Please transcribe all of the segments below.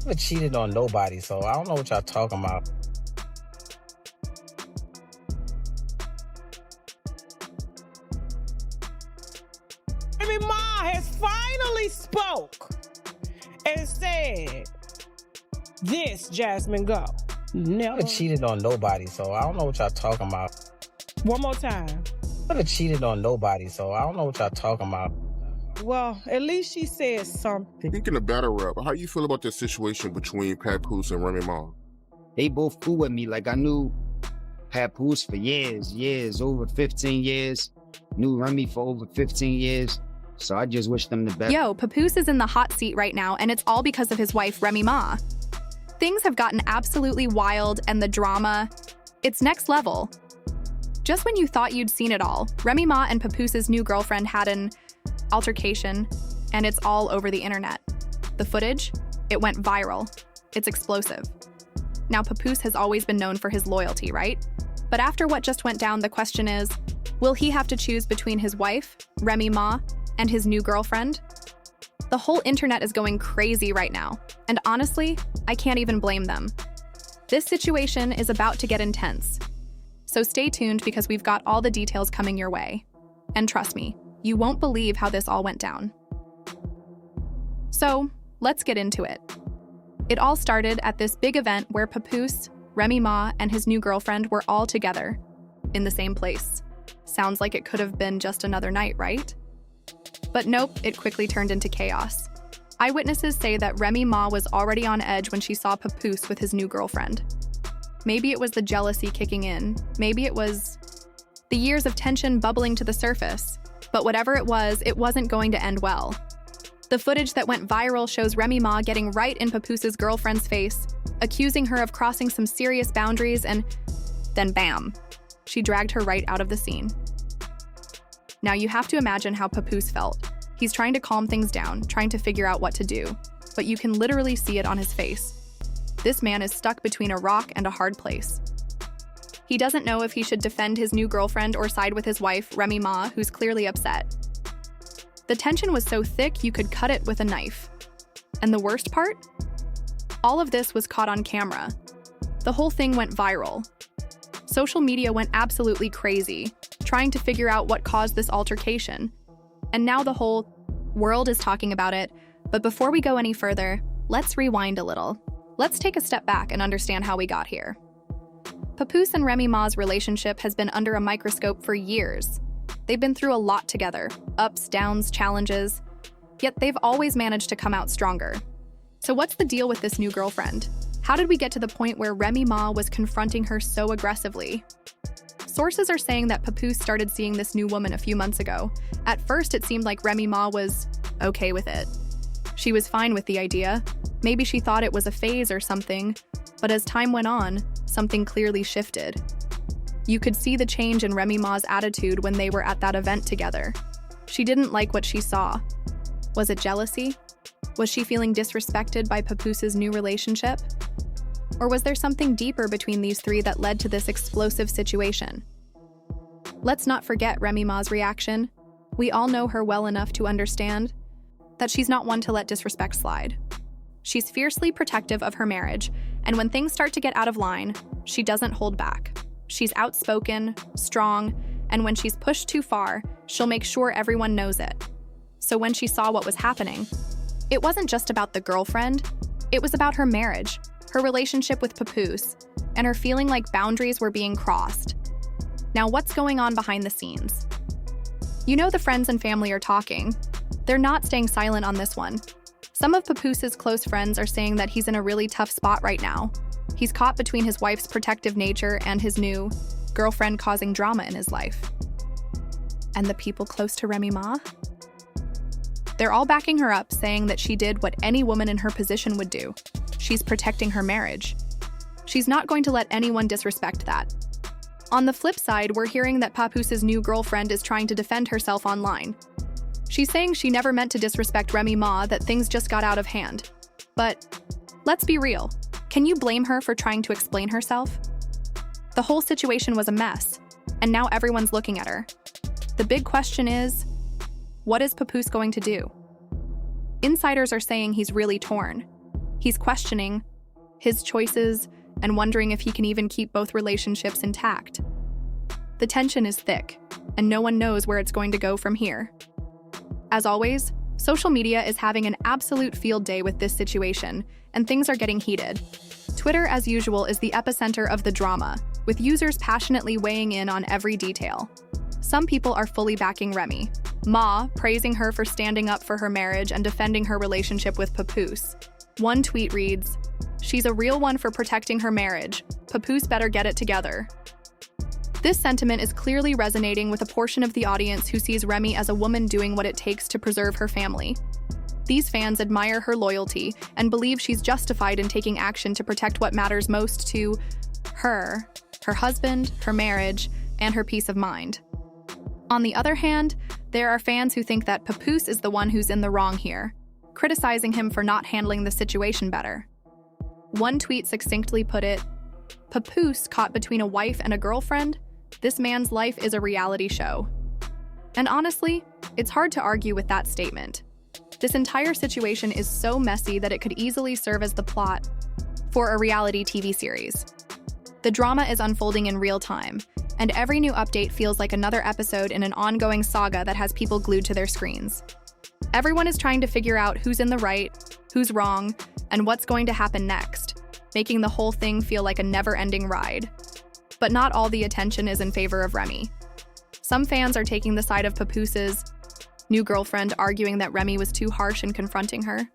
never cheated on nobody, so I don't know what y'all talking about. Remy Ma has finally spoke and said, this, Jasmine, go. Never cheated on nobody, so I don't know what y'all talking about. One more time. Never cheated on nobody, so I don't know what y'all talking about. Well, at least she said something. Speaking of battle rap, how you feel about the situation between Papoose and Remy Ma? They both cool with me. Like, I knew Papoose for years, over 15 years. Knew Remy for over 15 years. So I just wish them the best. Yo, Papoose is in the hot seat right now, and it's all because of his wife, Remy Ma. Things have gotten absolutely wild, and the drama, it's next level. Just when you thought you'd seen it all, Remy Ma and Papoose's new girlfriend had an altercation, and it's all over the internet. The footage, it went viral. It's explosive. Now, Papoose has always been known for his loyalty, right? But after what just went down, the question is, will he have to choose between his wife, Remy Ma, and his new girlfriend? The whole internet is going crazy right now, and honestly, I can't even blame them. This situation is about to get intense. So stay tuned because we've got all the details coming your way. And trust me, you won't believe how this all went down. So, let's get into it. It all started at this big event where Papoose, Remy Ma, and his new girlfriend were all together, in the same place. Sounds like it could have been just another night, right? But nope, it quickly turned into chaos. Eyewitnesses say that Remy Ma was already on edge when she saw Papoose with his new girlfriend. Maybe it was the jealousy kicking in. Maybe it was the years of tension bubbling to the surface. But whatever it wasn't going to end well. The footage that went viral shows Remy Ma getting right in Papoose's girlfriend's face, accusing her of crossing some serious boundaries, and then bam, she dragged her right out of the scene. Now you have to imagine how Papoose felt. He's trying to calm things down, trying to figure out what to do, but you can literally see it on his face. This man is stuck between a rock and a hard place. He doesn't know if he should defend his new girlfriend or side with his wife, Remy Ma, who's clearly upset. The tension was so thick you could cut it with a knife. And the worst part? All of this was caught on camera. The whole thing went viral. Social media went absolutely crazy, trying to figure out what caused this altercation. And now the whole world is talking about it. But before we go any further, let's rewind a little. Let's take a step back and understand how we got here. Papoose and Remy Ma's relationship has been under a microscope for years. They've been through a lot together, ups, downs, challenges, yet they've always managed to come out stronger. So what's the deal with this new girlfriend? How did we get to the point where Remy Ma was confronting her so aggressively? Sources are saying that Papoose started seeing this new woman a few months ago. At first, it seemed like Remy Ma was okay with it. She was fine with the idea. Maybe she thought it was a phase or something, but as time went on, something clearly shifted. You could see the change in Remy Ma's attitude when they were at that event together. She didn't like what she saw. Was it jealousy? Was she feeling disrespected by Papoose's new relationship? Or was there something deeper between these three that led to this explosive situation? Let's not forget Remy Ma's reaction. We all know her well enough to understand that she's not one to let disrespect slide. She's fiercely protective of her marriage, and when things start to get out of line, she doesn't hold back. She's outspoken, strong, and when she's pushed too far, she'll make sure everyone knows it. So when she saw what was happening, it wasn't just about the girlfriend, it was about her marriage, her relationship with Papoose, and her feeling like boundaries were being crossed. Now, what's going on behind the scenes? You know the friends and family are talking. They're not staying silent on this one. Some of Papoose's close friends are saying that he's in a really tough spot right now. He's caught between his wife's protective nature and his new girlfriend causing drama in his life. And the people close to Remy Ma? They're all backing her up, saying that she did what any woman in her position would do. She's protecting her marriage. She's not going to let anyone disrespect that. On the flip side, we're hearing that Papoose's new girlfriend is trying to defend herself online. She's saying she never meant to disrespect Remy Ma, that things just got out of hand. But let's be real. Can you blame her for trying to explain herself? The whole situation was a mess, and now everyone's looking at her. The big question is, what is Papoose going to do? Insiders are saying he's really torn. He's questioning his choices and wondering if he can even keep both relationships intact. The tension is thick, and no one knows where it's going to go from here. As always, social media is having an absolute field day with this situation, and things are getting heated. Twitter, as usual, is the epicenter of the drama, with users passionately weighing in on every detail. Some people are fully backing Remy Ma, praising her for standing up for her marriage and defending her relationship with Papoose. One tweet reads, "She's a real one for protecting her marriage. Papoose better get it together." This sentiment is clearly resonating with a portion of the audience who sees Remy as a woman doing what it takes to preserve her family. These fans admire her loyalty and believe she's justified in taking action to protect what matters most to her husband, her marriage, and her peace of mind. On the other hand, there are fans who think that Papoose is the one who's in the wrong here, criticizing him for not handling the situation better. One tweet succinctly put it, "Papoose caught between a wife and a girlfriend? This man's life is a reality show." And honestly, it's hard to argue with that statement. This entire situation is so messy that it could easily serve as the plot for a reality TV series. The drama is unfolding in real time, and every new update feels like another episode in an ongoing saga that has people glued to their screens. Everyone is trying to figure out who's in the right, who's wrong, and what's going to happen next, making the whole thing feel like a never-ending ride. But not all the attention is in favor of Remy. Some fans are taking the side of Papoose's new girlfriend, arguing that Remy was too harsh in confronting her.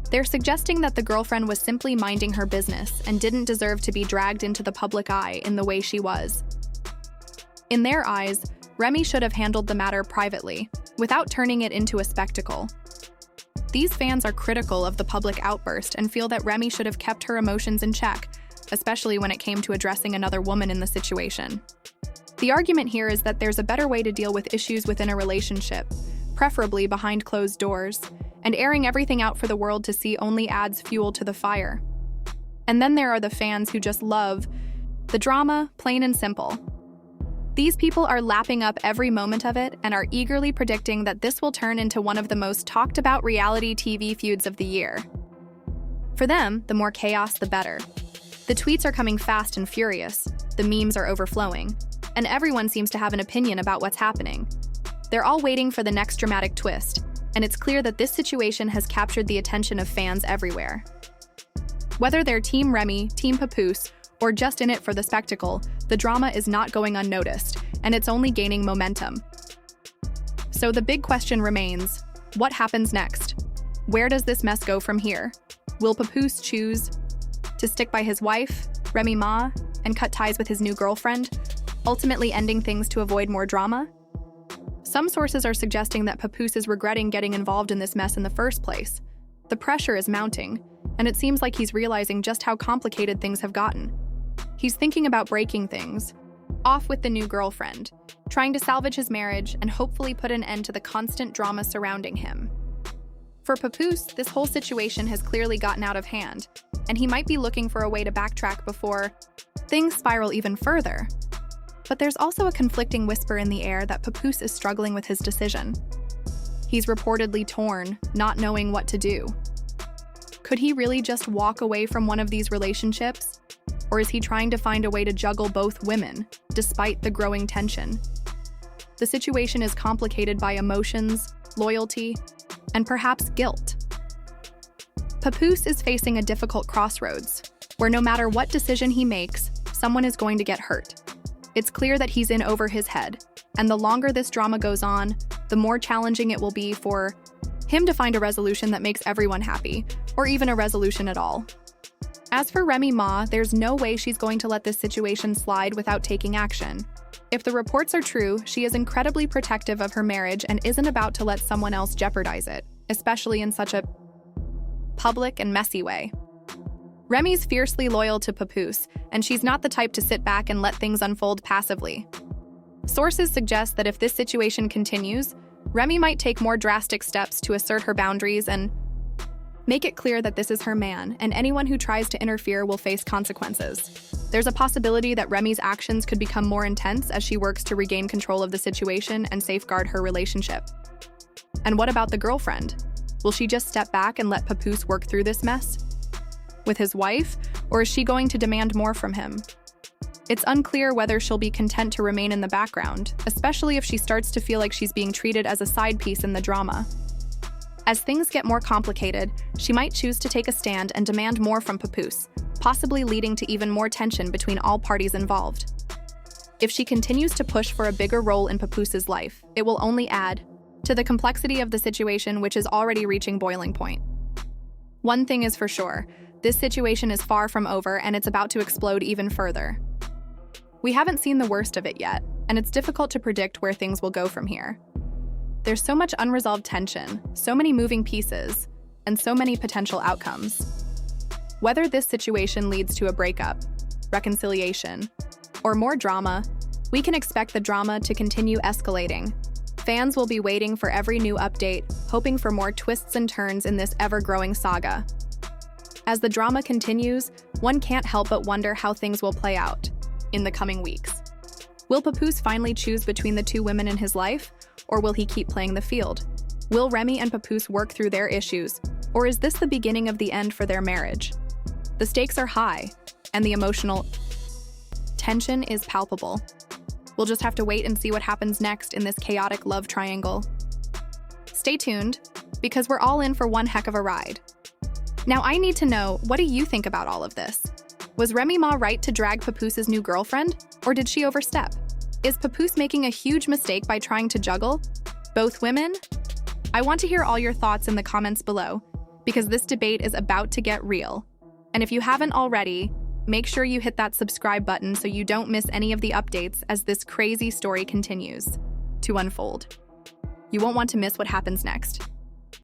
They're suggesting that the girlfriend was simply minding her business and didn't deserve to be dragged into the public eye in the way she was. In their eyes, Remy should have handled the matter privately, without turning it into a spectacle. These fans are critical of the public outburst and feel that Remy should have kept her emotions in check, especially when it came to addressing another woman in the situation. The argument here is that there's a better way to deal with issues within a relationship, preferably behind closed doors, and airing everything out for the world to see only adds fuel to the fire. And then there are the fans who just love the drama, plain and simple. These people are lapping up every moment of it and are eagerly predicting that this will turn into one of the most talked about reality TV feuds of the year. For them, the more chaos, the better. The tweets are coming fast and furious, the memes are overflowing, and everyone seems to have an opinion about what's happening. They're all waiting for the next dramatic twist, and it's clear that this situation has captured the attention of fans everywhere. Whether they're Team Remy, Team Papoose, or just in it for the spectacle, the drama is not going unnoticed, and it's only gaining momentum. So the big question remains, what happens next? Where does this mess go from here? Will Papoose choose to stick by his wife, Remy Ma, and cut ties with his new girlfriend, ultimately ending things to avoid more drama? Some sources are suggesting that Papoose is regretting getting involved in this mess in the first place. The pressure is mounting, and it seems like he's realizing just how complicated things have gotten. He's thinking about breaking things, off with the new girlfriend, trying to salvage his marriage and hopefully put an end to the constant drama surrounding him. For Papoose, this whole situation has clearly gotten out of hand, and he might be looking for a way to backtrack before things spiral even further. But there's also a conflicting whisper in the air that Papoose is struggling with his decision. He's reportedly torn, not knowing what to do. Could he really just walk away from one of these relationships? Or is he trying to find a way to juggle both women, despite the growing tension? The situation is complicated by emotions, loyalty, and perhaps guilt. Papoose is facing a difficult crossroads, where no matter what decision he makes, someone is going to get hurt. It's clear that he's in over his head, and the longer this drama goes on, the more challenging it will be for him to find a resolution that makes everyone happy, or even a resolution at all. As for Remy Ma, there's no way she's going to let this situation slide without taking action. If the reports are true, she is incredibly protective of her marriage and isn't about to let someone else jeopardize it, especially in such a public and messy way. Remy's fiercely loyal to Papoose, and she's not the type to sit back and let things unfold passively. Sources suggest that if this situation continues, Remy might take more drastic steps to assert her boundaries and make it clear that this is her man, and anyone who tries to interfere will face consequences. There's a possibility that Remy's actions could become more intense as she works to regain control of the situation and safeguard her relationship. And what about the girlfriend? Will she just step back and let Papoose work through this mess? with his wife, or is she going to demand more from him? It's unclear whether she'll be content to remain in the background, especially if she starts to feel like she's being treated as a side piece in the drama. As things get more complicated, she might choose to take a stand and demand more from Papoose, possibly leading to even more tension between all parties involved. If she continues to push for a bigger role in Papoose's life, it will only add to the complexity of the situation, which is already reaching boiling point. One thing is for sure, this situation is far from over and it's about to explode even further. We haven't seen the worst of it yet, and it's difficult to predict where things will go from here. There's so much unresolved tension, so many moving pieces, and so many potential outcomes. Whether this situation leads to a breakup, reconciliation, or more drama, we can expect the drama to continue escalating. Fans will be waiting for every new update, hoping for more twists and turns in this ever-growing saga. As the drama continues, one can't help but wonder how things will play out in the coming weeks. Will Papoose finally choose between the two women in his life, or will he keep playing the field? Will Remy and Papoose work through their issues, or is this the beginning of the end for their marriage? The stakes are high, and the emotional tension is palpable. We'll just have to wait and see what happens next in this chaotic love triangle. Stay tuned, because we're all in for one heck of a ride. Now I need to know, what do you think about all of this? Was Remy Ma right to drag Papoose's new girlfriend, or did she overstep? Is Papoose making a huge mistake by trying to juggle both women? I want to hear all your thoughts in the comments below, because this debate is about to get real. And if you haven't already, make sure you hit that subscribe button so you don't miss any of the updates as this crazy story continues to unfold. You won't want to miss what happens next.